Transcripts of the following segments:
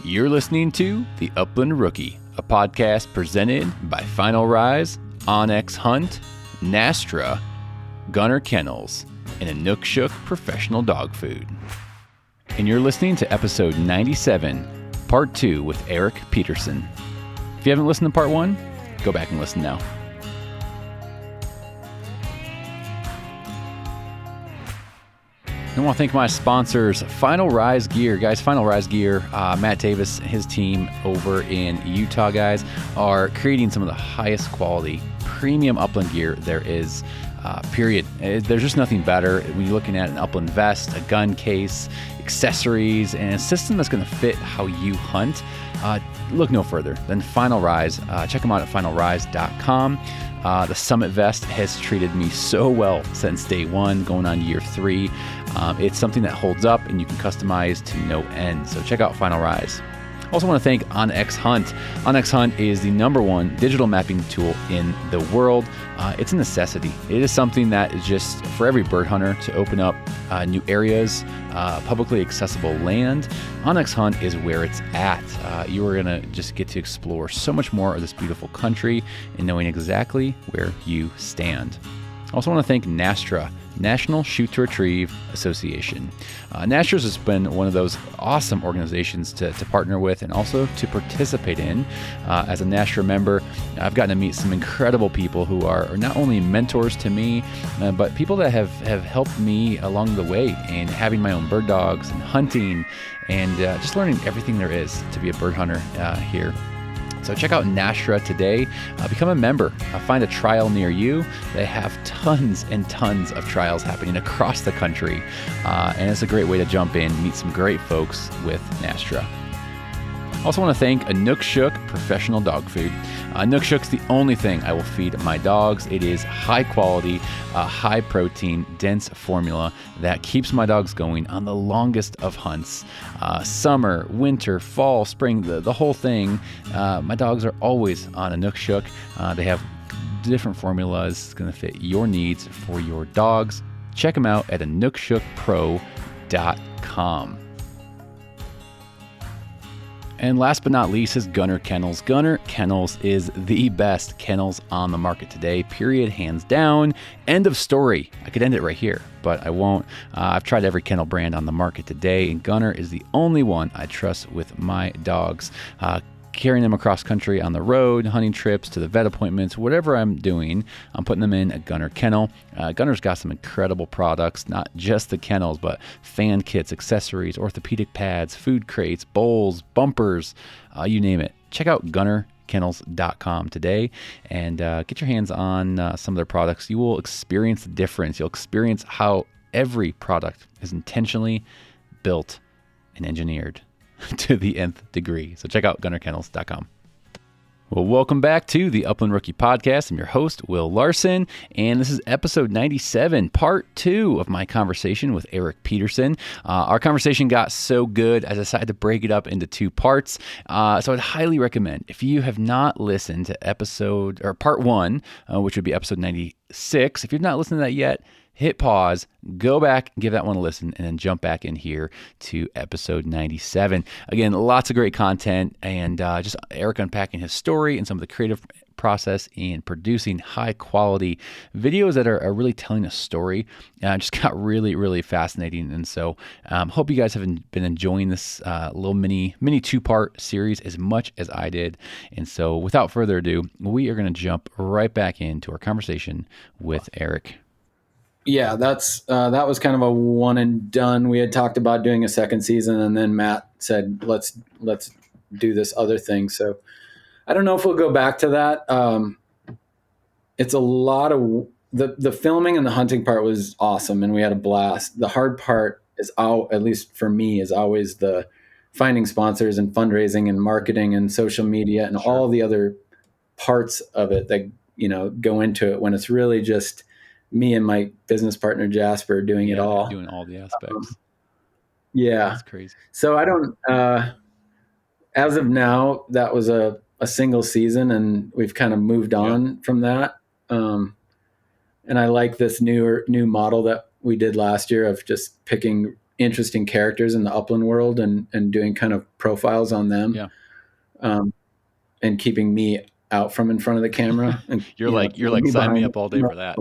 You're listening to The Upland Rookie, a podcast presented by Final Rise, Onyx Hunt, NSTRA, Gunner Kennels, and Inukshuk Professional Dog Food. And you're listening to episode 97, part 2 with Erik Petersen. If you haven't listened to part 1, go back and listen now. I want to thank my sponsors, Final Rise Gear. Guys, Final Rise Gear, Matt Davis and his team over in Utah, guys, are creating some of the highest quality premium upland gear there is, period. There's just nothing better when you're looking at an upland vest, a gun case, accessories, and a system that's going to fit how you hunt. Look no further than Final Rise. Check them out at finalrise.com. The Summit Vest has treated me so well since day one, going on year 3. It's something that holds up and you can customize to no end. So check out Final Rise. Also want to thank Onyx Hunt. Onyx Hunt is the #1 digital mapping tool in the world. It's a necessity. It is something that is just for every bird hunter to open up new areas, publicly accessible land. Onyx Hunt is where it's at. You are going to just get to explore so much more of this beautiful country and knowing exactly where you stand. I also want to thank NSTRA, National Shoot to Retreive Association. NSTRA has been one of those awesome organizations to partner with and also to participate in. As a NSTRA member, I've gotten to meet some incredible people who are not only mentors to me, but people that have helped me along the way in having my own bird dogs and hunting and just learning everything there is to be a bird hunter here. So check out NSTRA today. Become a member. Find a trial near you. They have tons and tons of trials happening across the country. And it's a great way to jump in, meet some great folks with NSTRA. Also want to thank Inukshuk Professional Dog Food. Inukshuk's the only thing I will feed my dogs. It is high quality, high protein, dense formula that keeps my dogs going on the longest of hunts. Summer, winter, fall, spring, the whole thing. My dogs are always on Inukshuk. They have different formulas. It's going to fit your needs for your dogs. Check them out at inukshukpro.com. And last but not least is Gunner Kennels. Gunner Kennels is the best kennels on the market today, period, hands down. End of story. I could end it right here, but I won't. I've tried every kennel brand on the market today, and Gunner is the only one I trust with my dogs. Carrying them across country on the road, hunting trips, to the vet appointments, whatever I'm doing, I'm putting them in a Gunner kennel. Gunner's got some incredible products, not just the kennels, but fan kits, accessories, orthopedic pads, food crates, bowls, bumpers, you name it. Check out gunnerkennels.com today and get your hands on some of their products. You will experience the difference. You'll experience how every product is intentionally built and engineered to the nth degree. So check out gunnerkennels.com. Well, welcome back to the Upland Rookie Podcast. I'm your host, Will Larson, and this is episode 97, part 2 of my conversation with Erik Petersen. Our conversation got so good, I decided to break it up into 2 parts. So I'd highly recommend, if you have not listened to part 1, which would be episode 96, if you've not listened to that yet, hit pause, go back, give that one a listen, and then jump back in here to episode 97. Again, lots of great content and just Erik unpacking his story and some of the creative process in producing high quality videos that are really telling a story. Just got really, really fascinating. And so hope you guys have been enjoying this little mini 2-part series as much as I did. And so without further ado, we are going to jump right back into our conversation with Erik. Yeah, that was kind of a one and done. We had talked about doing a second season, and then Matt said, let's do this other thing. So I don't know if we'll go back to that. It's a lot of the filming and the hunting part was awesome, and we had a blast. The hard part is, at least for me, is always the finding sponsors and fundraising and marketing and social media and all the other parts of it that go into it when it's really just me and my business partner Jasper doing it all. Doing all the aspects. Yeah. That's crazy. So I don't, as of now, that was a single season and we've kind of moved on from that. And I like this new model that we did last year of just picking interesting characters in the Upland world and doing kind of profiles on them. Yeah. And keeping me out from in front of the camera and, You're like, me sign me behind. up all day for that.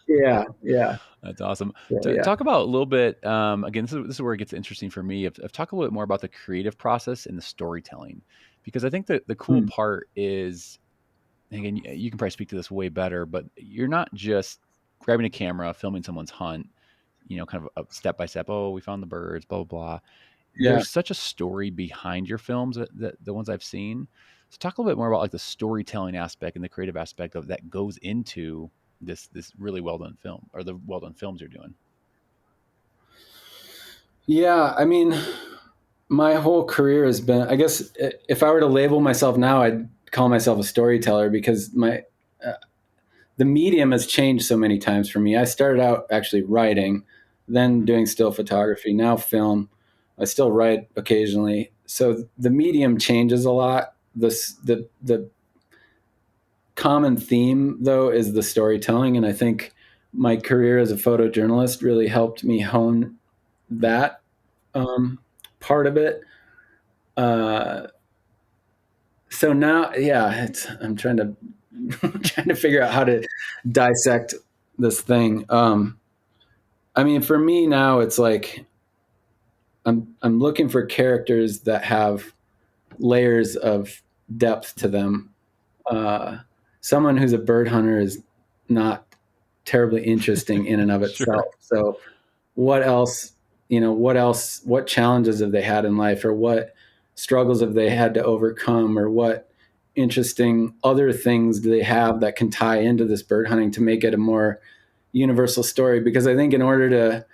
Yeah. Yeah. That's awesome. So, To yeah. talk about a little bit, again, this is where it gets interesting for me. Of talk a little bit more about the creative process and the storytelling, because I think that the cool Hmm. part is, and again, you can probably speak to this way better, but you're not just grabbing a camera, filming someone's hunt, kind of a step by step. Oh, we found the birds, blah, blah, blah. Yeah. There's such a story behind your films that the ones I've seen. So talk a little bit more about like the storytelling aspect and the creative aspect of that goes into this really well done film, or the well done films you're doing. Yeah. I mean, my whole career has been, I guess if I were to label myself now, I'd call myself a storyteller because uh, the medium has changed so many times for me. I started out actually writing, then doing still photography, now film. I still write occasionally. So the medium changes a lot. The common theme though is the storytelling, and I think my career as a photojournalist really helped me hone Mm. that part of it. Uh, so now, yeah, I'm trying to trying to figure out how to dissect this thing. I mean, for me now, it's like I'm looking for characters that have layers of depth to them. Uh, Someone who's a bird hunter is not terribly interesting in and of Sure. itself. So, what else? What challenges have they had in life, or what struggles have they had to overcome, or what interesting other things do they have that can tie into this bird hunting to make it a more universal story? Because I think in order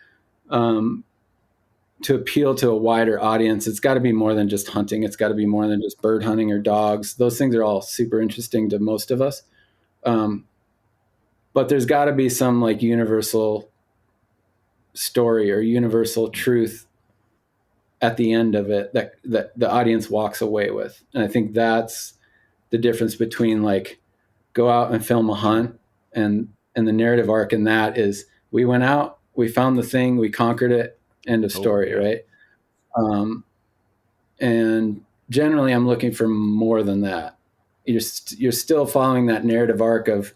um, to appeal to a wider audience, it's got to be more than just hunting. It's got to be more than just bird hunting or dogs. Those things are all super interesting to most of us. Um, but there's got to be some like universal story or universal truth at the end of it that the audience walks away with. And I think that's the difference between like go out and film a Sure. hunt and the narrative arc in that is we went out, we found the thing, we conquered it, end of Over. story, Yeah. right? Um, and generally I'm looking for more than that. You're still following that narrative arc of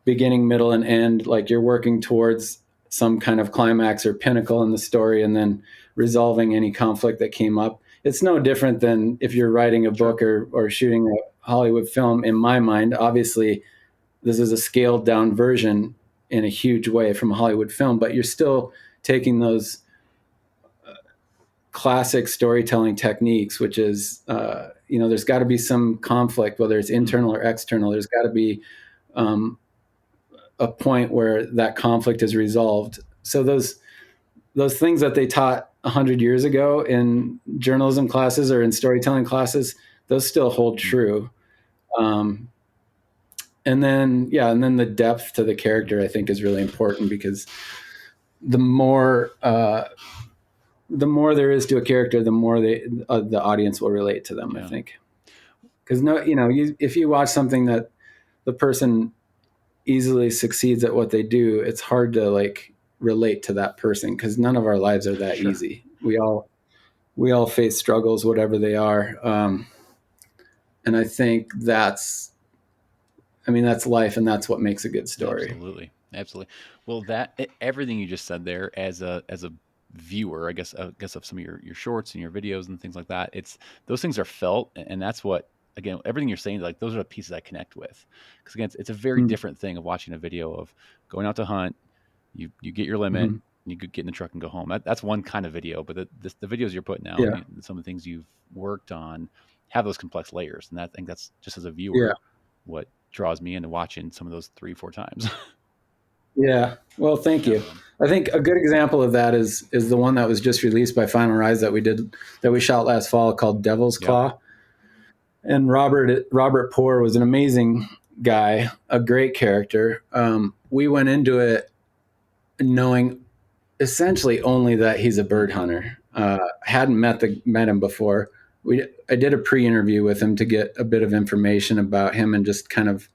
beginning, middle, and end. Like you're working towards some kind of climax or pinnacle in the story, and then resolving any conflict that came up. It's no different than if you're writing a Sure. book or shooting a Hollywood film. In my mind, obviously, this is a scaled down version in a huge way from a Hollywood film, but you're still taking those classic storytelling techniques, which is, there's got to be some conflict, whether it's Mm. internal or external. There's got to be um, a point where that conflict is resolved. So those things that they taught 100 years ago in journalism classes or in storytelling classes, those still hold Mm. true. Um, and then the depth to the character I think is really important because the more uh, the more there is to a character, the more the audience will relate to them. I Yeah. think because if you watch something that the person easily succeeds at what they do, it's hard to like relate to that person because none of our lives are that Sure. easy. We all face struggles, whatever they are, and I think that's life, and that's what makes a good story. Absolutely. Absolutely. Well, everything you just said there, as a viewer, I guess of some of your shorts and your videos and things like that, it's those things are felt, and that's what, again, everything you're saying, like those are the pieces I connect with, because again, it's a very Mm-hmm. different thing of watching a video of going out to hunt. You get your limit, Mm-hmm. you could get in the truck and go home. That's one kind of video, but the videos you're putting out, Yeah, some of the things you've worked on, have those complex layers, and I think that's just as a yeah, viewer what draws me into watching some of those 3 4 times. yeah. Well, thank you. Um, I think a good example of that is the one that was just released by Final Rise that we shot last fall called Devil's yep. Claw. And Robert Poor was an amazing guy, a great character. We went into it knowing essentially only that he's a bird hunter. Hadn't met him before. I did a pre-interview with him to get a bit of information about him and just kind of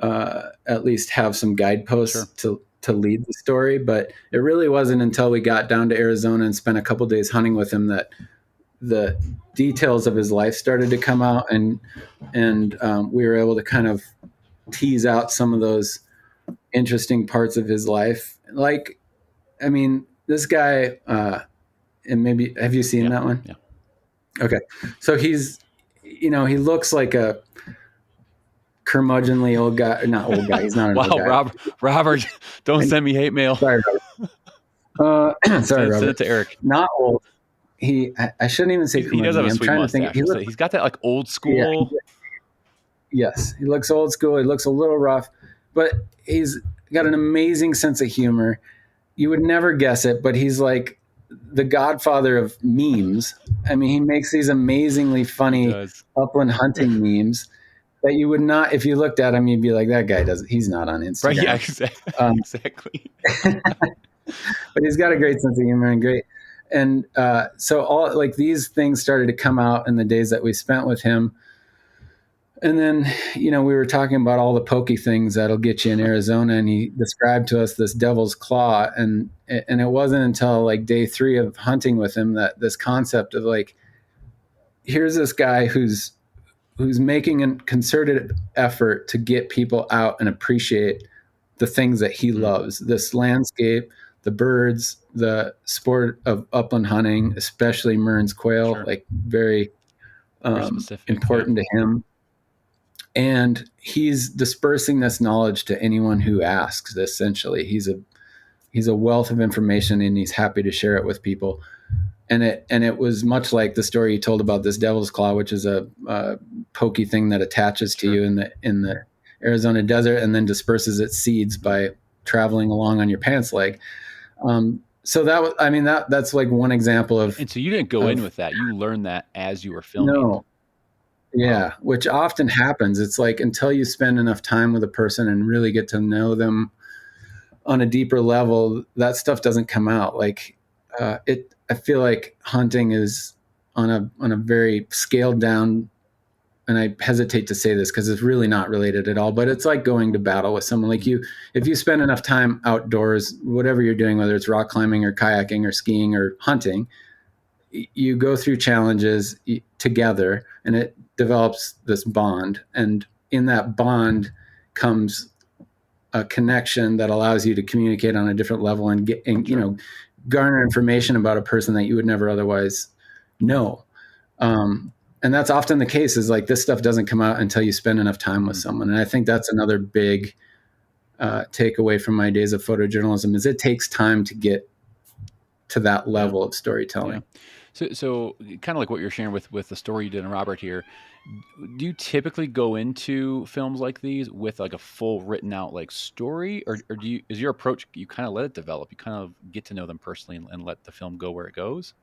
at least have some guideposts Sure. to to lead the story. But it really wasn't until we got down to Arizona and spent a couple days hunting with him that the details of his life started to come out, and we were able to kind of tease out some of those interesting parts of his life. Like, I mean, this guy, and maybe have you seen that one? Yeah. Okay, so he's, he looks like a curmudgeonly old guy. Not old guy. He's not an wow, old guy. Robert, don't send me hate mail. Sorry, Robert. Sorry, Robert. Send it to Eric. Not old. I shouldn't even say he does have a sweet mustache. He's got that like old school. Yeah, yes, he looks old school. He looks a little rough, but he's got an amazing sense of humor. You would never guess it, but he's like the godfather of memes. I mean, he makes these amazingly funny upland hunting memes that you would not, if you looked at him, you'd be like, that guy he's not on Instagram. Right, yeah, exactly. But he's got a great sense of humor and great. And so all like these things started to come out in the days that we spent with him. And then, we were talking about all the pokey things that'll get you in Arizona, and he described to us this devil's claw. And it wasn't until like day 3 of hunting with him that this concept of like, here's this guy who's making a concerted effort to get people out and appreciate the things that he loves, this landscape, the birds, the sport of upland hunting, especially Mearns quail, like very specific, important to him. And he's dispersing this knowledge to anyone who asks. Essentially, he's a wealth of information, and he's happy to share it with people. And it was much like the story you told about this devil's claw, which is a pokey thing that attaches to you in the Arizona desert and then disperses its seeds by traveling along on your pants leg. So that's like one example of. And so you didn't go in with that. You learned that as you were filming. No. Yeah, which often happens. It's like until you spend enough time with a person and really get to know them on a deeper level, that stuff doesn't come out. Like I feel like hunting is on a very scaled down, and I hesitate to say this because it's really not related at all, but it's like going to battle with someone. Like if you spend enough time outdoors, whatever you're doing, whether it's rock climbing or kayaking or skiing or hunting, you go through challenges together, and it develops this bond. And in that bond comes a connection that allows you to communicate on a different level and get, and, garner information about a person that you would never otherwise know. And that's often the case, is like this stuff doesn't come out until you spend enough time with someone. And I think that's another big takeaway from my days of photojournalism, is it takes time to get to that level of storytelling. Yeah. So kind of like what you're sharing with the story you did in Robert here, do you typically go into films like these with like a full written out like story, or is your approach, you kind of let it develop, you kind of get to know them personally and let the film go where it goes?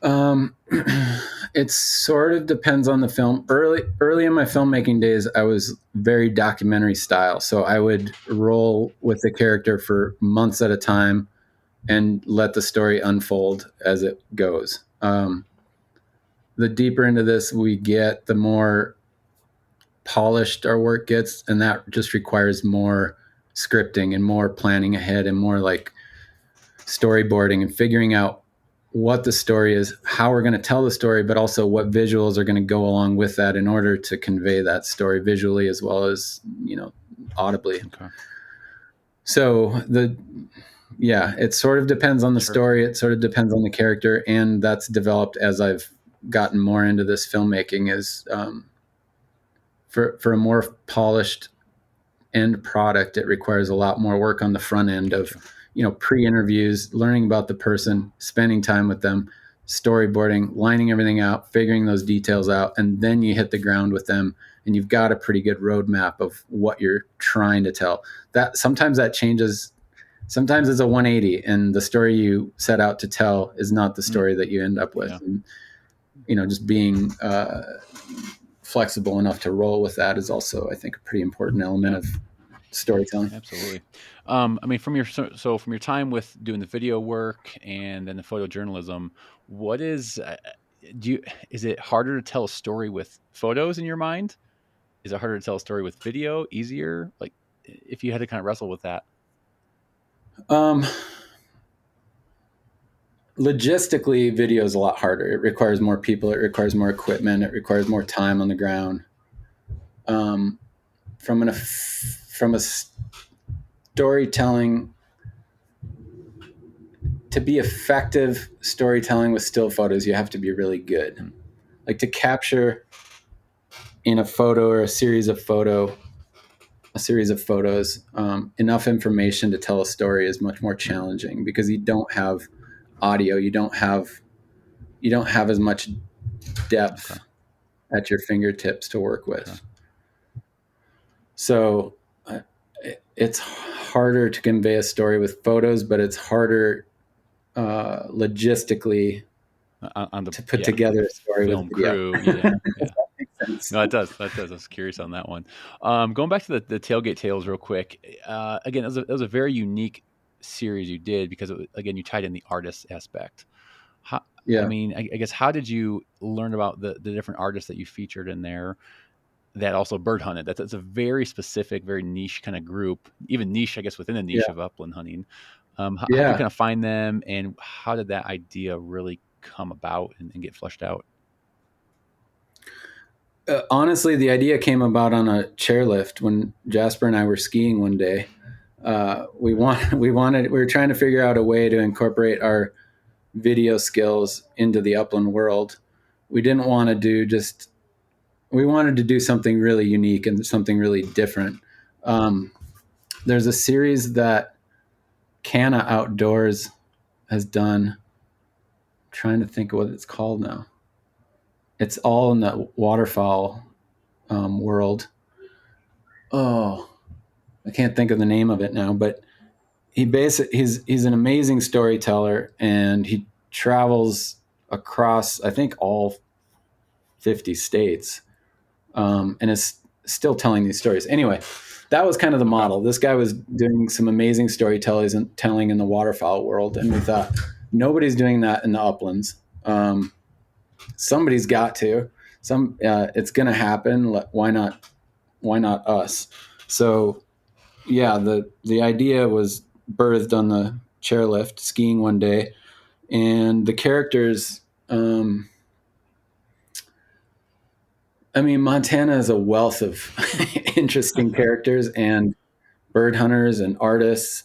It sort of depends on the film. Early in my filmmaking days, I was very documentary style. So I would roll with the character for months at a time and let the story unfold as it goes. The deeper into this we get, the more polished our work gets, and that just requires more scripting and more planning ahead and more like storyboarding and figuring out what the story is, how we're going to tell the story, but also what visuals are going to go along with that in order to convey that story visually as well as, audibly. Okay. So it sort of depends on the story. It sort of depends on the character, and that's developed as I've gotten more into this filmmaking. Is for a more polished end product, it requires a lot more work on the front end of, pre-interviews, learning about the person, spending time with them, storyboarding, lining everything out, figuring those details out, and then you hit the ground with them, and you've got a pretty good roadmap of what you're trying to tell. That sometimes that changes. Sometimes it's a 180, and the story you set out to tell is not the story that you end up with. Yeah. And, just being flexible enough to roll with that is also, I think, a pretty important element of storytelling. Absolutely. I mean, from your time with doing the video work and then the photojournalism, what is it harder to tell a story with photos in your mind? Is it harder to tell a story with video? Easier? Like, if you had to kind of wrestle with that? Um, Logistically, video is a lot harder. It requires more people. It requires more equipment. It requires more time on the ground. Um, from a storytelling, to be effective storytelling with still photos, you have to be really good. Like to capture in a photo or a series of photos, enough information to tell a story is much more challenging because you don't have audio. You don't have as much depth Okay. at your fingertips to work with. Okay. So it's harder to convey a story with photos, but it's harder logistically On the to put together a story with film video. crew. Yeah. Does Yeah. that make sense? No, it does. That does. I was curious on that one. Going back to the Tailgate Tales real quick. Again, it was a very unique series you did because again, you tied in the artist aspect. How, I Yeah, mean, I guess how did you learn about the different artists that you featured in there that also bird hunted? That's a very specific, very niche kind of group, even niche, I guess, within the niche yeah, of upland hunting. How did you yeah. kind of find them, and how did that idea really come about and get flushed out? Honestly, the idea came about on a chairlift when Jasper and I were skiing one day. We were trying to figure out a way to incorporate our video skills into the upland world. We didn't want to do just we wanted to do something really unique and something really different. Um, there's a series that Canna Outdoors has done. I'm trying to think of what it's called now. It's all in the waterfowl world. Oh, I can't think of the name of it now, but he's an amazing storyteller, and he travels across I think all 50 states, and is still telling these stories. Anyway, that was kind of the Okay. model. This guy was doing some amazing storytelling and telling in the waterfowl world, and we thought nobody's doing that in the uplands. Somebody's got to. It's going to happen. Why not? Why not us? So yeah, the idea was birthed on the chairlift skiing one day, and the characters. I mean, Montana is a wealth of interesting characters and bird hunters and artists.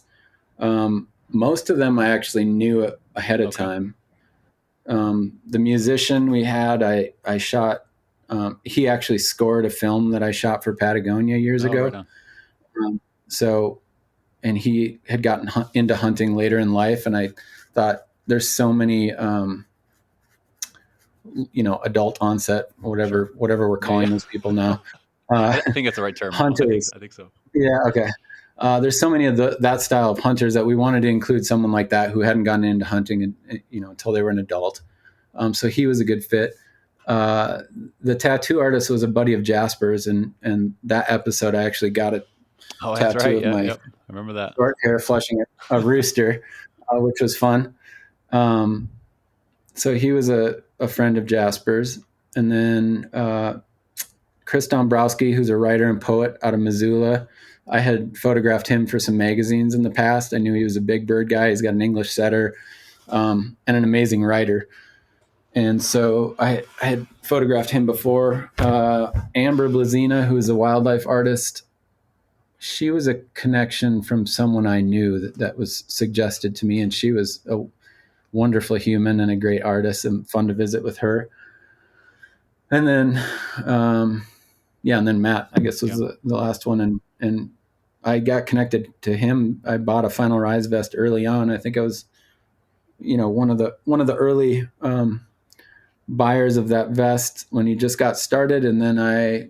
Most of them I actually knew ahead of Okay. time. The musician we had, I shot. He actually scored a film that I shot for Patagonia years Oh, right ago. on. Um, so, and he had gotten into hunting later in life, and I thought there's so many, adult onset, Sure. whatever we're Yeah, yeah. calling those people now, uh, I think that's the right term now. hunters. I think so. Yeah, okay. There's so many of that style of hunters that we wanted to include someone like that who hadn't gotten into hunting, until they were an adult. So he was a good fit. Uh, the tattoo artist was a buddy of Jasper's, and that episode I actually got a Oh, that's tattoo right. of Yeah, my yep. I remember that. short hair flushing a rooster, which was fun. Um, so he was a friend of Jasper's, and then Chris Dombrowski, who's a writer and poet out of Missoula. I had photographed him for some magazines in the past. I knew he was a big bird guy. He's got an English setter, and an amazing writer. And so I had photographed him before. Amber Blazina, who is a wildlife artist, she was a connection from someone I knew that was suggested to me, and she was a wonderful human and a great artist, and fun to visit with her. And then, and then Matt, I guess, was Yep. the last one, and I got connected to him. I bought a Final Rise vest early on. I think I was, one of the early buyers of that vest when he just got started, and then I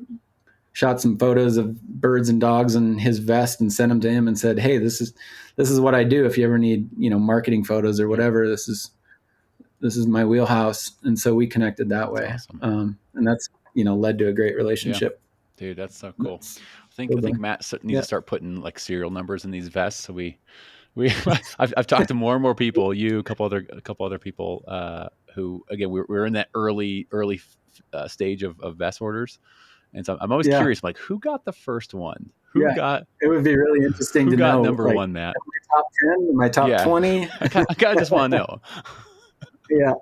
shot some photos of birds and dogs in his vest and sent them to him and said, "Hey, this is what I do. If you ever need, marketing photos or Yep. whatever, this is my wheelhouse." And so we connected that That's way, awesome. and that's led to a great Yeah. relationship. Dude, that's so cool. That's I still think going. Matt needs Yeah, to start putting like serial numbers in these vests. So we I've talked to more and more people, a couple other people, who again we're in that early stage of vest orders, and so I'm always yeah. curious, like who got the first one? who Yeah, got it would be really interesting to know, number like, one, Matt? my top 10, my top Yeah, 20. I kind of just want to know. Yeah,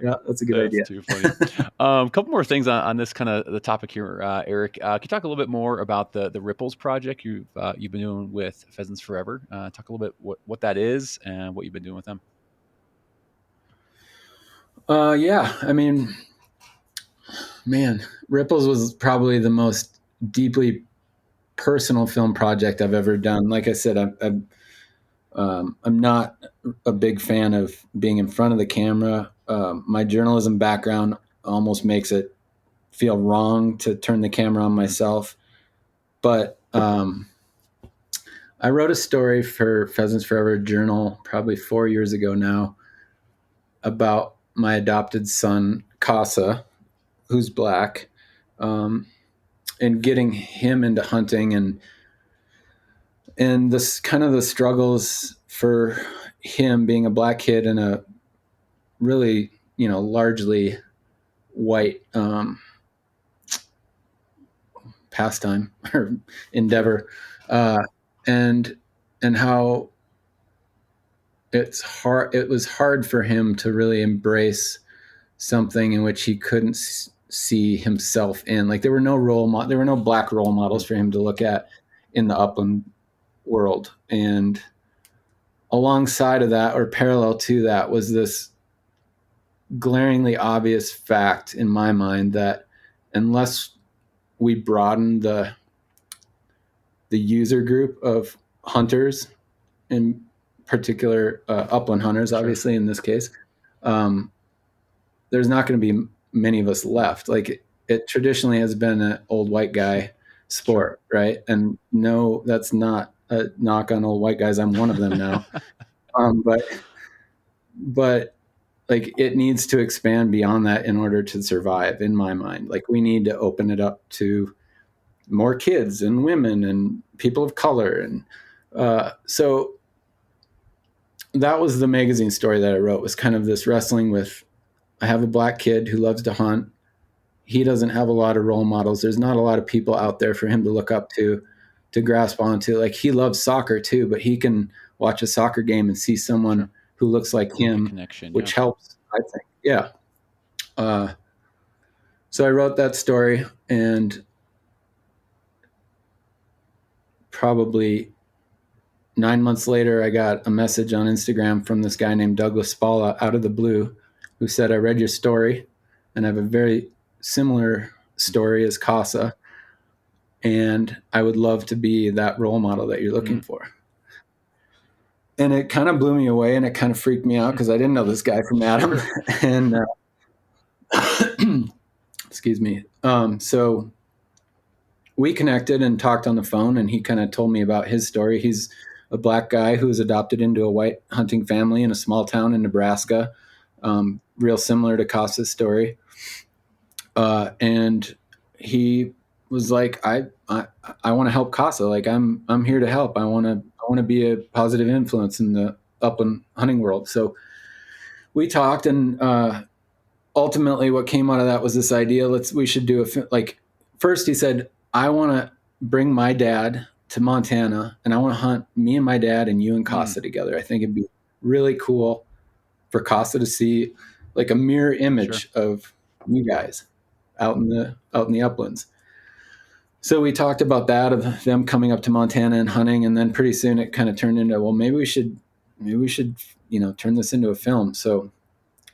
yeah, that's a good That's idea. too funny. Couple more things on this kind of the topic here, Eric. Can you talk a little bit more about the Ripples project you've been doing with Pheasants Forever? Talk a little bit what that is and what you've been doing with them. Yeah, I mean, man, Ripples was probably the most deeply personal film project I've ever done. Like I said, I'm not a big fan of being in front of the camera. My journalism background almost makes it feel wrong to turn the camera on myself. But I wrote a story for Pheasants Forever Journal probably 4 years ago now about my adopted son, Casa, who's black, and getting him into hunting and this kind of the struggles for him being a black kid in a really, largely white pastime or endeavor, and how it was hard for him to really embrace something in which he couldn't see himself in. Like there were no black role models for him to look at in the upland world. And alongside of that, or parallel to that, was this glaringly obvious fact in my mind that unless we broaden the user group of hunters, in particular upland hunters, obviously in this case, um, there's not going to be many of us left. Like it traditionally has been an old white guy sport, right? And no, that's not a knock on old white guys. I'm one of them now. But like it needs to expand beyond that in order to survive, in my mind. Like we need to open it up to more kids and women and people of color. And so that was the magazine story that I wrote, was kind of this wrestling with, I have a black kid who loves to hunt. He doesn't have a lot of role models. There's not a lot of people out there for him to look up to grasp onto. Like he loves soccer too, but he can watch a soccer game and see someone who looks like him, Connection, which helps, I think. Yeah. So I wrote that story, and probably 9 months later, I got a message on Instagram from this guy named Douglas Spalla out of the blue, who said, I read your story and I have a very similar story as Casa, and I would love to be that role model that you're looking for. And it kind of blew me away, and it kind of freaked me out because I didn't know this guy from Adam. And excuse me. So we connected and talked on the phone, and he kind of told me about his story. He's a black guy who was adopted into a white hunting family in a small town in Nebraska, real similar to Casa's story. And he was like, I want to help Casa. Like I'm here to help. I want to be a positive influence in the upland hunting world. So we talked, and ultimately what came out of that was this idea. We should do first he said, I want to bring my dad to Montana, and I want to hunt me and my dad and you and Casa together. I think it'd be really cool for Casa to see like a mirror image of you guys out in the uplands. So we talked about that, of them coming up to Montana and hunting, and then pretty soon it kind of turned into, well, maybe we should turn this into a film. So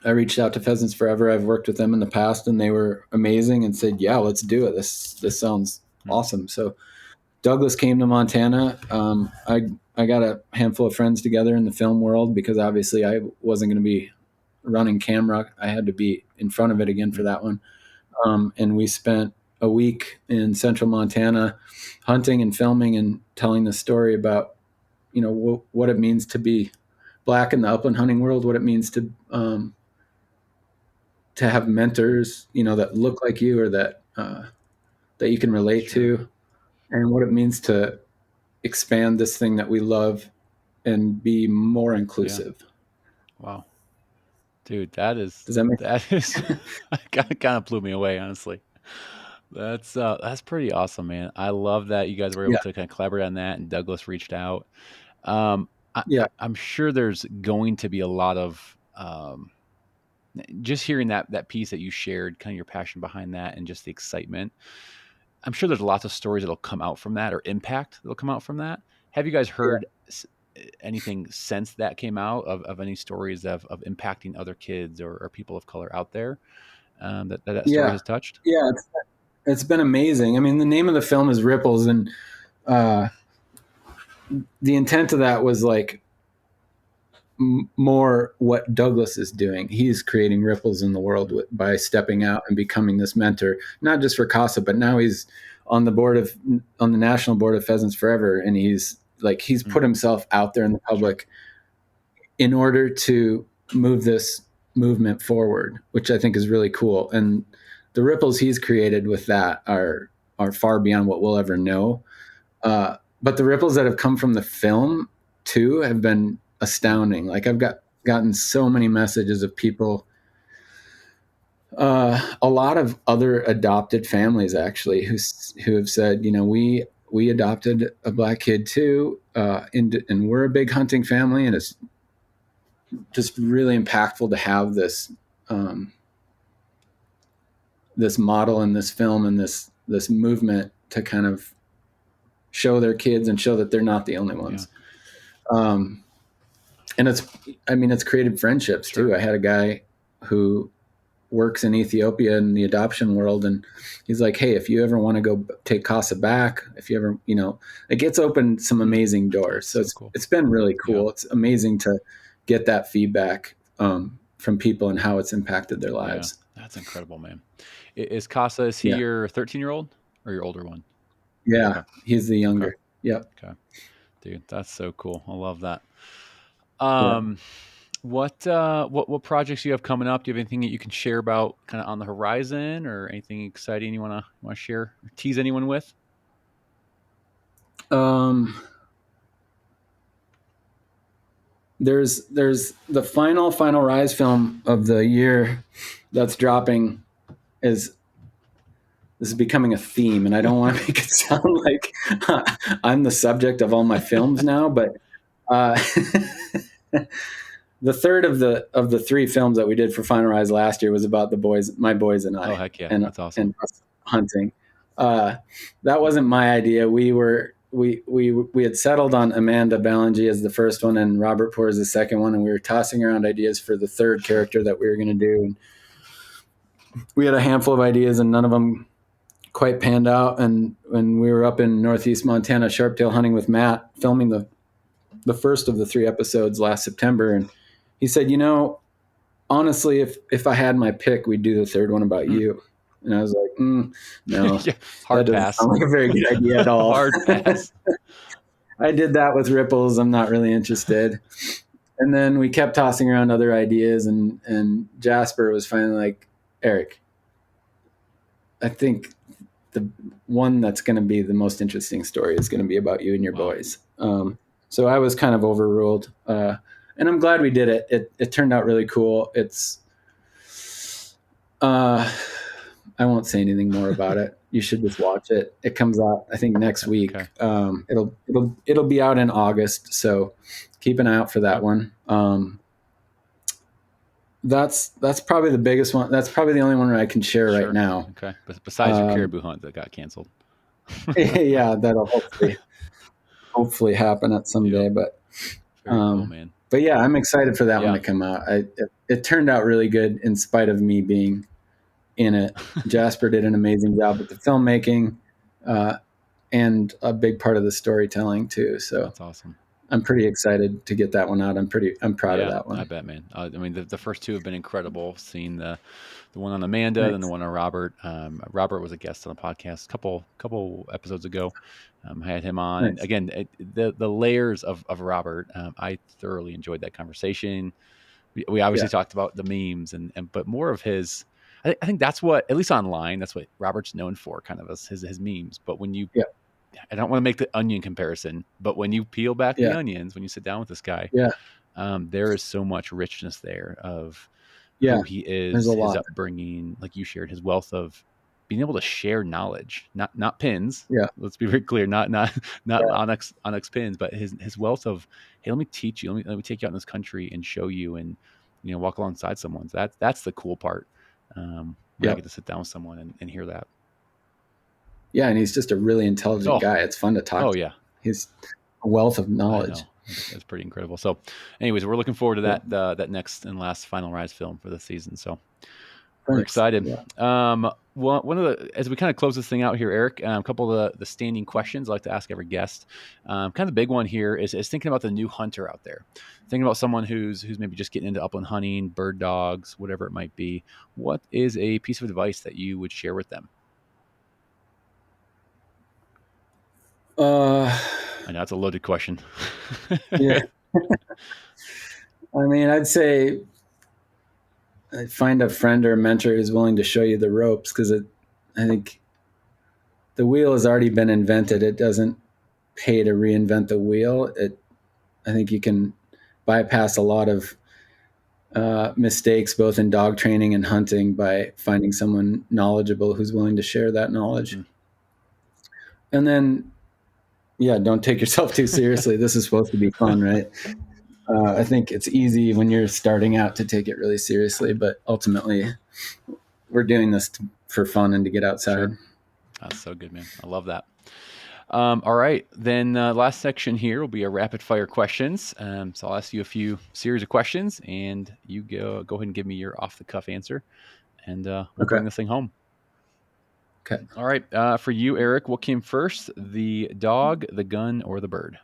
I reached out to Pheasants Forever. I've worked with them in the past, and they were amazing and said, yeah, let's do it. This sounds awesome. So Douglas came to Montana. I got a handful of friends together in the film world, because obviously I wasn't going to be running camera. I had to be in front of it again for that one. And we spent a week in central Montana hunting and filming and telling the story about, what it means to be black in the upland hunting world, what it means to have mentors, that look like you, or that you can relate to, and what it means to expand this thing that we love and be more inclusive. Yeah. Wow. Dude, does that make that kind of blew me away, honestly. That's pretty awesome, man. I love that you guys were able Yeah, to kind of collaborate on that, and Douglas reached out. Um, yeah, I'm sure there's going to be a lot of just hearing that piece that you shared, kind of your passion behind that, and just the excitement. I'm sure there's lots of stories that'll come out from that, or impact that'll come out from that. Have you guys yeah, heard anything since that came out of any stories of impacting other kids or people of color out there, that story yeah, has touched? yeah. It's been amazing. I mean, the name of the film is Ripples, and uh, the intent of that was like more what Douglas is doing. He's creating ripples in the world by stepping out and becoming this mentor, not just for Casa, but now he's on the on the national board of Pheasants Forever, and he's Mm, put himself out there in the sure. public in order to move this movement forward, which I think is really cool. And the ripples he's created with that are far beyond what we'll ever know. But the ripples that have come from the film too have been Mm, astounding. Like I've gotten so many messages of people, a lot of other adopted families actually who have said, you know, we adopted a black kid too, and we're a big hunting family, and it's just really impactful to have um, this model and this film and this movement to kind of show their kids and show that they're not the only yeah. ones. Um, and I mean, it's created friendships Sure. too. I had a guy who works in Ethiopia in the adoption world, and he's like, hey, if you ever want to go take Casa back, if you ever, you know, it gets opened some Mm, amazing doors. that's So so cool. it's been really Yeah. cool. It's amazing to get that feedback from people and how it's impacted their Yeah. lives. That's incredible, man. Is Casa, is he Yeah, your 13-year-old or your older one? yeah, Okay. he's the Okay. younger. Yep. Okay. Dude, that's so cool. I love that. Yeah. Um, what projects you have coming up? Do you have anything that you can share about kind of on the horizon, or anything exciting you wanna share or tease anyone with? Um, there's the final Rise film of the year that's dropping. Is This is becoming a theme, and I don't want to make it sound like I'm the subject of all my films now, but uh, the third of the three films that we did for Final Rise last year was about the boys, my boys and Oh, I, heck yeah. and That's awesome. and us hunting. That wasn't my idea. We had settled on Amanda Ballingy as the first one and Robert Poor as the second one, and we were tossing around ideas for the third character that we were going to do. And we had a handful of ideas, and none of them quite panned out. And when we were up in Northeast Montana sharptail hunting with Matt, filming the first of the three episodes last September, and he said, you know, honestly, if I had my pick, we'd do the third one about Hmm. you. And I was like, no, Yeah. that Hard doesn't pass. sound like a very good idea at all. Hard pass. I did that with ripples. I'm not really interested. And then we kept tossing around other ideas, and Jasper was finally like, Erik, I think the one that's going to be the most interesting story is going to be about you and your Wow. boys. So I was kind of overruled, and I'm glad we did it. It turned out really cool. Uh, I won't say anything more about it. You should just watch it. It comes out, I think, next Okay. week. It'll be out in August, so keep an eye out for that Okay. one. That's probably the biggest one. That's probably the only one I can share right Sure. now. Okay. But besides your Um, caribou hunt that got canceled. yeah, that'll hopefully happen at some Yep. day. But Very cool, um, man. but yeah, I'm excited for that one Yeah. to come out. It turned out really good in spite of me being in it. Jasper did an amazing job with the filmmaking, uh, and a big part of the storytelling too. So That's awesome. I'm pretty excited to get that one out. I'm proud of Yeah, that I one. bet, man. I mean, the first two have been incredible. Seeing the one on Amanda, then the Thanks. one on Robert. Robert was a guest on the podcast couple episodes ago. I had him on, and Thanks. again, the layers of Robert. I thoroughly enjoyed that conversation. We obviously Yeah. talked about the memes, and but more of his. I think that's what, at least online, that's what Robert's known for, kind of as his memes. But when you, Yeah. I don't want to make the onion comparison, but when you peel back the Yeah. onions, when you sit down with this guy, Yeah. there is so much richness there of Yeah. who he There's a is, his lot. upbringing, like you shared, his wealth of being able to share knowledge, not pins. Yeah. Let's be very clear, not Yeah. onyx pins, but his wealth of, hey, let me teach you, let me take you out in this country and show you, and walk alongside someone. So that's the cool part. When I Yep. get to sit down with someone and hear that. Yeah. And he's just a really intelligent Oh, guy. It's fun to talk oh to. yeah. He's a wealth of I knowledge. know. That's pretty incredible. So, anyways, we're looking forward to Yeah. that next and last final Rise film for the season. So we're Thanks. excited. Yeah. One of the, as we kind of close this thing out here, Eric, a couple of the standing questions I like to ask every guest. Kind of the big one here is thinking about the new hunter out there, thinking about someone who's maybe just getting into upland hunting, bird dogs, whatever it might be. What is a piece of advice that you would share with them? Uh, I know it's a loaded question. yeah. I mean, I'd say find a friend or a mentor who's willing to show you the ropes, because I think the wheel has already been invented. It doesn't pay to reinvent the wheel. I think you can bypass a lot of mistakes, both in dog training and hunting, by finding someone knowledgeable who's willing to share that knowledge. And then, yeah, don't take yourself too seriously. This is supposed to be fun, right? I think it's easy when you're starting out to take it really seriously, but ultimately, we're doing this for fun and to get outside. Sure. That's so good, man. I love that. All right, then last section here will be a rapid fire questions. So I'll ask you a few series of questions, and you go ahead and give me your off the cuff answer, and we'll bring this thing home. Okay. All right, for you, Eric, what came first, the dog, the gun, or the bird?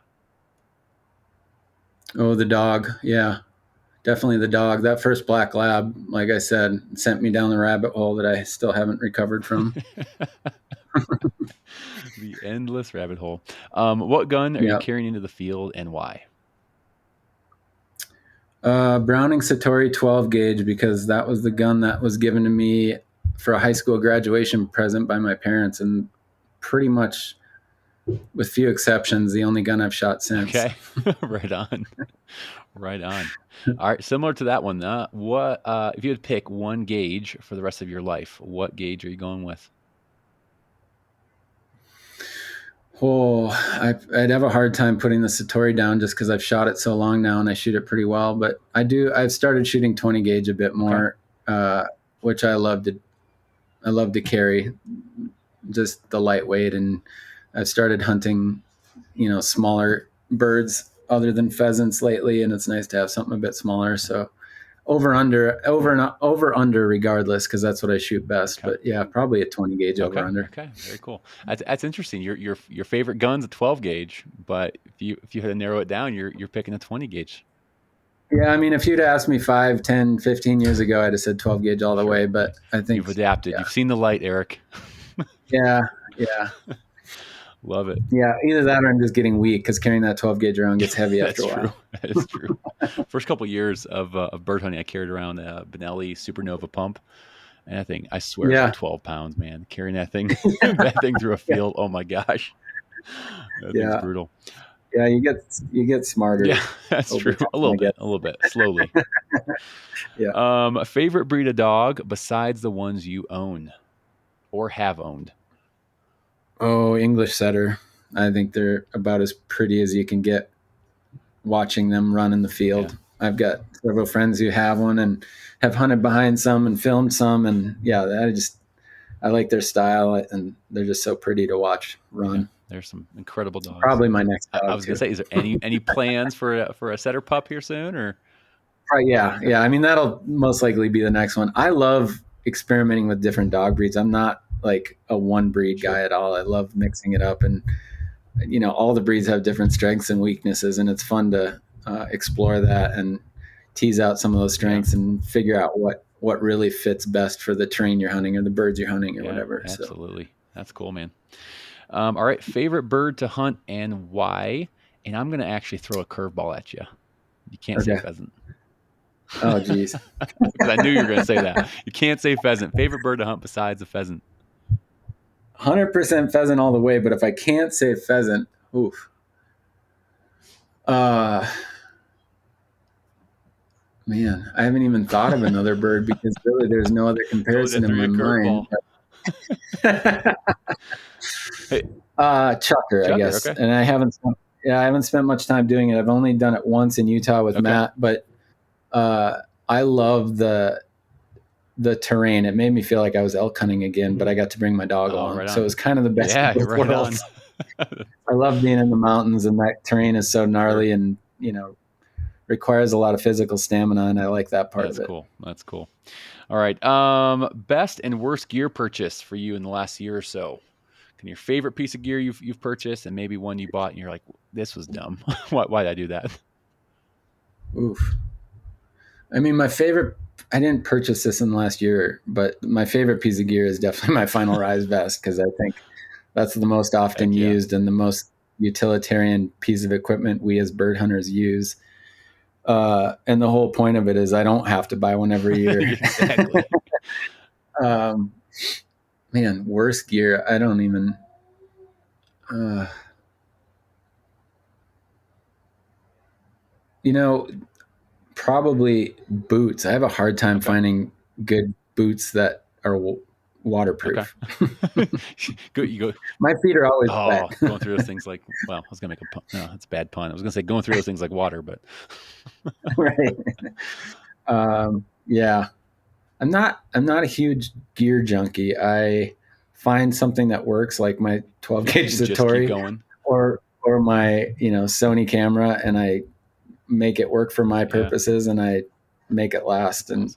Oh, the dog. Yeah, definitely the dog. That first black lab, like I said, sent me down the rabbit hole that I still haven't recovered from. The endless rabbit hole. What gun are you Yeah. carrying into the field, and why? Browning Satori 12 gauge, because that was the gun that was given to me for a high school graduation present by my parents, and pretty much, with few exceptions, the only gun I've shot since. Okay, right on, right on. All right, similar to that one. What if you had to pick one gauge for the rest of your life? What gauge are you going with? Oh, I'd have a hard time putting the Satori down, just because I've shot it so long now and I shoot it pretty well. But I've started shooting 20 gauge a bit more, which I love to carry, just the lightweight. And I've started hunting, smaller birds other than pheasants lately, and it's nice to have something a bit smaller. So over under regardless, because that's what I shoot best. Okay. But yeah, probably a 20 gauge over under. Okay, very cool. That's interesting. Your favorite gun's a 12 gauge, but if you had to narrow it down, you're picking a 20 gauge. Yeah, I mean, if you'd asked me 5, 10, 15 years ago, I'd have said 12 gauge all the way. But I think you've adapted. Yeah. You've seen the light, Eric. Yeah. Love it. Yeah, either that or I'm just getting weak, because carrying that 12 gauge around gets heavy after a while. That is true. First couple of years of bird hunting, I carried around a Benelli Supernova pump, and I swear it's like 12 pounds, man. Carrying that thing, that thing through a field. Oh my gosh, that thing's brutal. Yeah, you get smarter. Yeah, that's true. A little bit, slowly. Yeah. Favorite breed of dog besides the ones you own or have owned? Oh, English setter. I think they're about as pretty as you can get watching them run in the field. Yeah. I've got several friends who have one and have hunted behind some and filmed some, and yeah, I like their style, and they're just so pretty to watch run. Yeah, there's some incredible dogs. Probably my next dog. I was gonna say, is there any plans for a setter pup here soon, or? Yeah. I mean, that'll most likely be the next one. I love experimenting with different dog breeds. I'm not like a one breed guy at all. I love mixing it up, and all the breeds have different strengths and weaknesses, and it's fun to explore that and tease out some of those strengths and figure out what really fits best for the terrain you're hunting or the birds you're hunting or whatever. Absolutely. So. That's cool, man. All right. Favorite bird to hunt and why? And I'm going to actually throw a curveball at you. You can't say pheasant. Oh, geez. Because I knew you were going to say that. You can't say pheasant. Favorite bird to hunt besides a pheasant? 100% pheasant all the way. But if I can't say pheasant, oof. Man, I haven't even thought of another bird, because really there's no other comparison in my mind. Hey, Chucker, I Chucker, guess. okay. And I haven't spent much time doing it. I've only done it once in Utah with Okay. Matt, but I love the terrain. It made me feel like I was elk hunting again, but I got to bring my dog along. Right So it on. was kind of the best Yeah, of both right on. worlds. I love being in the mountains, and that terrain is so gnarly Sure. and, requires a lot of physical stamina, and I like that part That's of it. cool. That's cool. All right. Best and worst gear purchase for you in the last year or so. Can your favorite piece of gear you've purchased, and maybe one you bought and you're like, this was dumb. Why did I do that? Oof. I mean, I didn't purchase this in the last year, but my favorite piece of gear is definitely my Final Rise vest, because I think that's the most often Heck yeah. used and the most utilitarian piece of equipment we as bird hunters use. And the whole point of it is I don't have to buy one every year. Exactly. Man, worst gear. I don't even. Uh, Probably boots. I have a hard time finding good boots that are waterproof. Okay. Good. You go. My feet are always wet. Going through those things like, well, I was gonna make a pun. No, that's a bad pun. I was gonna say going through those things like water, but Right. Yeah. I'm not a huge gear junkie. I find something that works, like my 12 gauge just keep Satori going. or my, Sony camera, and I make it work for my purposes, and I make it last. And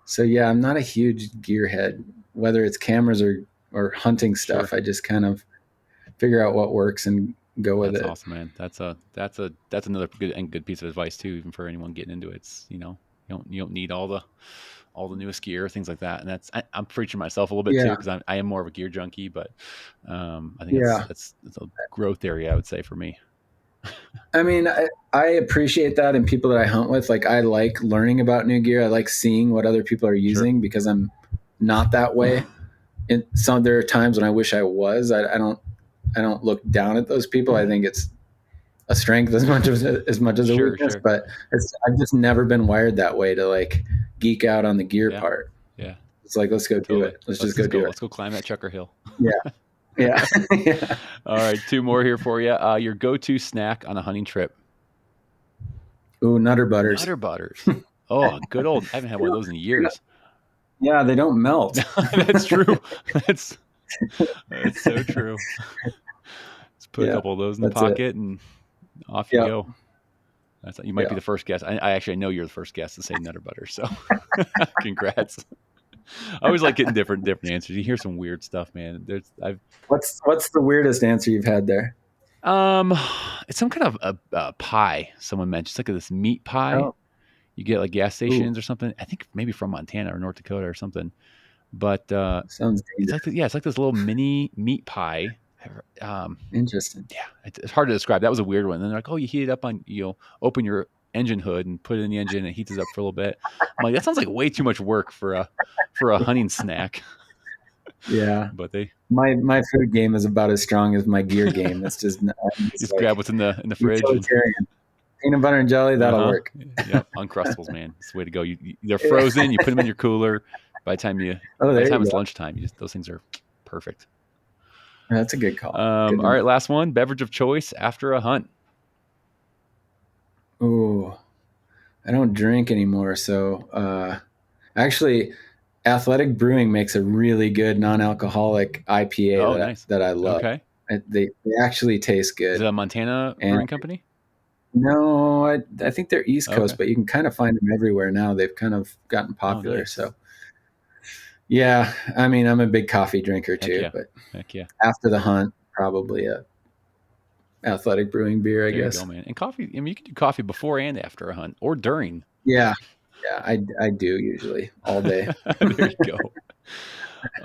so yeah, I'm not a huge gearhead, whether it's cameras or hunting stuff. Sure. I just kind of figure out what works and go with That's it. awesome, man. That's another good piece of advice too, even for anyone getting into it. It's, you don't need all the newest gear, things like that. And I'm preaching myself a little bit too, Yeah. because I am more of a gear junkie, but I think Yeah. that's a growth area, I would say, for me. I mean, I appreciate that in people that I hunt with. Like, I like learning about new gear. I like seeing what other people are using, because I'm not that way. And there are times when I wish I was. I don't look down at those people. I think it's a strength as much as a Sure, weakness. sure. But I've just never been wired that way to like geek out on the gear part. Yeah. It's like, let's go do it. Let's just go do it. Let's go climb that Chucker Hill. Yeah. Yeah. Yeah. All right, two more here for you. Your go-to snack on a hunting trip. Ooh, Nutter Butters. Nutter Butters. Oh, good old. I haven't had one of those in years. Yeah, they don't melt. That's true. That's so true. Just put a couple of those in the pocket and off you go. You might be the first guest. I actually know you're the first guest to say Nutter Butters, so congrats. I always like getting different answers. You hear some weird stuff, man. What's the weirdest answer you've had there? It's some kind of a pie. Someone mentioned it's like this meat pie. Oh. You get like gas stations or something. I think maybe from Montana or North Dakota or something. But sounds it's like it's like this little mini meat pie. Interesting. Yeah, it's hard to describe. That was a weird one. And they're like, oh, you heat it up on, open your engine hood and put it in the engine and it heats it up for a little bit. I'm like, that sounds like way too much work for a hunting snack. Yeah, but my food game is about as strong as my gear game. It's just just grab what's in the fridge. Peanut butter and jelly, that'll work. Yep, Uncrustables, man, it's the way to go. They're frozen. You put them in your cooler. By the time it's lunchtime, those things are perfect. That's a good call. All right, last one. Beverage of choice after a hunt. Ooh, I don't drink anymore, so actually, Athletic Brewing makes a really good non-alcoholic IPA that I love. Okay. They actually taste good. Is it a Montana brewing company? No, I think they're East Coast, but you can kind of find them everywhere now. They've kind of gotten popular. Nice. So, yeah, I mean, I'm a big coffee drinker too, but after the hunt, probably a Athletic Brewing beer, I guess. There you go, man. And coffee, I mean, you can do coffee before and after a hunt or during. Yeah, I do usually all day. There you go.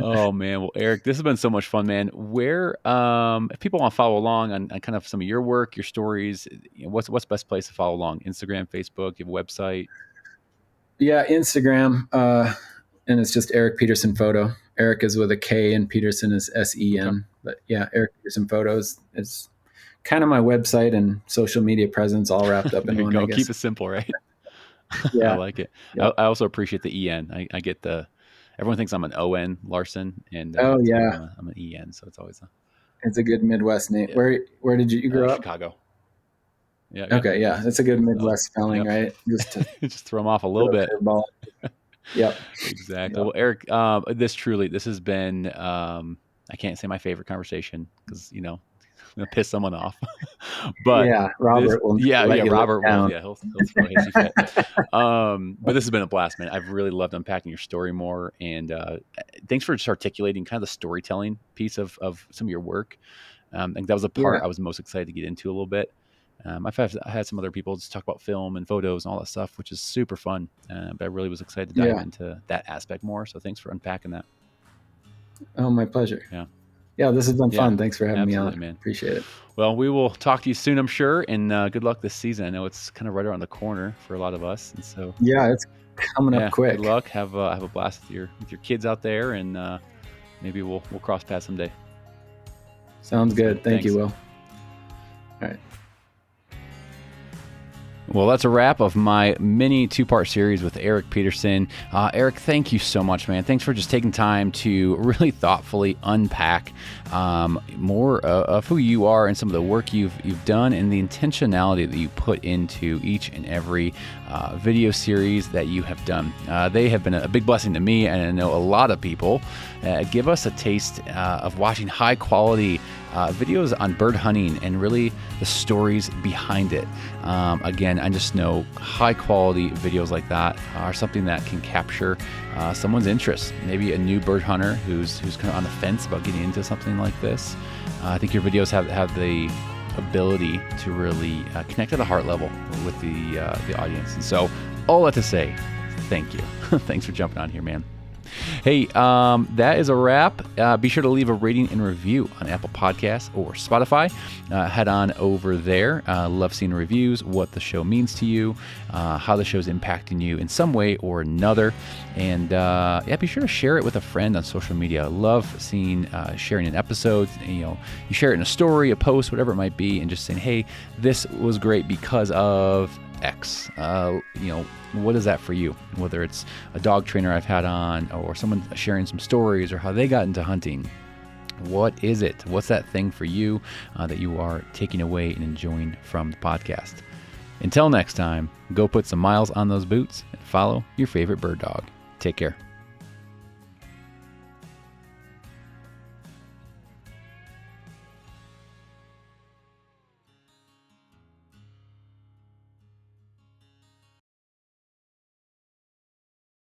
Oh man, well, Erik, this has been so much fun, man. Where, if people want to follow along on kind of some of your work, your stories, what's the best place to follow along? Instagram, Facebook, you have a website? Yeah, Instagram, and it's just Erik Petersen Photo. Erik is with a K and Petersen is SEN. Okay. But yeah, Erik Petersen Photos is kind of my website and social media presence all wrapped up in one. I guess. Keep it simple, right? Yeah, I like it. Yeah. I also appreciate the EN. I get the Everyone thinks I'm an ON Larson, and Oh it's weird. yeah, I'm an EN, so it's always it's a good Midwest name. yeah. Where did you grow up? Chicago. Yeah, yeah. Okay, yeah, that's a good So, Midwest spelling, yep. right? Just to Just throw them off a little throw a bit. curveball. Yep. Exactly. Yep. Well, Erik, this has been, I can't say my favorite conversation because, I'm going to piss someone off, but Yeah, Robert will let yeah, you live Robert will, down. yeah, he'll throw a hissy fit. But this has been a blast, man. I've really loved unpacking your story more. And, thanks for just articulating kind of the storytelling piece of some of your work. I think that was a part Yeah, I was most excited to get into a little bit. I had some other people just talk about film and photos and all that stuff, which is super fun. But I really was excited to dive yeah. into that aspect more. So thanks for unpacking that. Oh, my pleasure. Yeah. Yeah, this has been Yeah. fun. Thanks for having me Absolutely, on. man. Appreciate it. Well, we will talk to you soon, I'm sure. And good luck this season. I know it's kind of right around the corner for a lot of us. And so, Yeah, it's coming up yeah, good quick. luck. Have a blast with your kids out there. And maybe we'll cross paths someday. Sounds good. Thank Thanks. you, Will. All right. Well, that's a wrap of my mini 2-part series with Erik Petersen. Erik, thank you so much, man. Thanks for just taking time to really thoughtfully unpack more of who you are and some of the work you've done and the intentionality that you put into each and every video series that you have done. They have been a big blessing to me, and I know a lot of people. Give us a taste of watching high quality videos on bird hunting and really the stories behind it. Again, I just know high quality videos like that are something that can capture someone's interest. Maybe a new bird hunter who's kind of on the fence about getting into something like this. I think your videos have the ability to really connect at a heart level with the audience. And so all that to say, thank you. Thanks for jumping on here, man. Hey, that is a wrap. Be sure to leave a rating and review on Apple Podcasts or Spotify. Head on over there. Love seeing reviews, what the show means to you, how the show's impacting you in some way or another. And be sure to share it with a friend on social media. I love seeing sharing an episode. You share it in a story, a post, whatever it might be, and just saying, hey, this was great because of X. What is that for you? Whether it's a dog trainer I've had on, or someone sharing some stories, or how they got into hunting. What is it? What's that thing for you that you are taking away and enjoying from the podcast? Until next time, go put some miles on those boots and follow your favorite bird dog. Take care.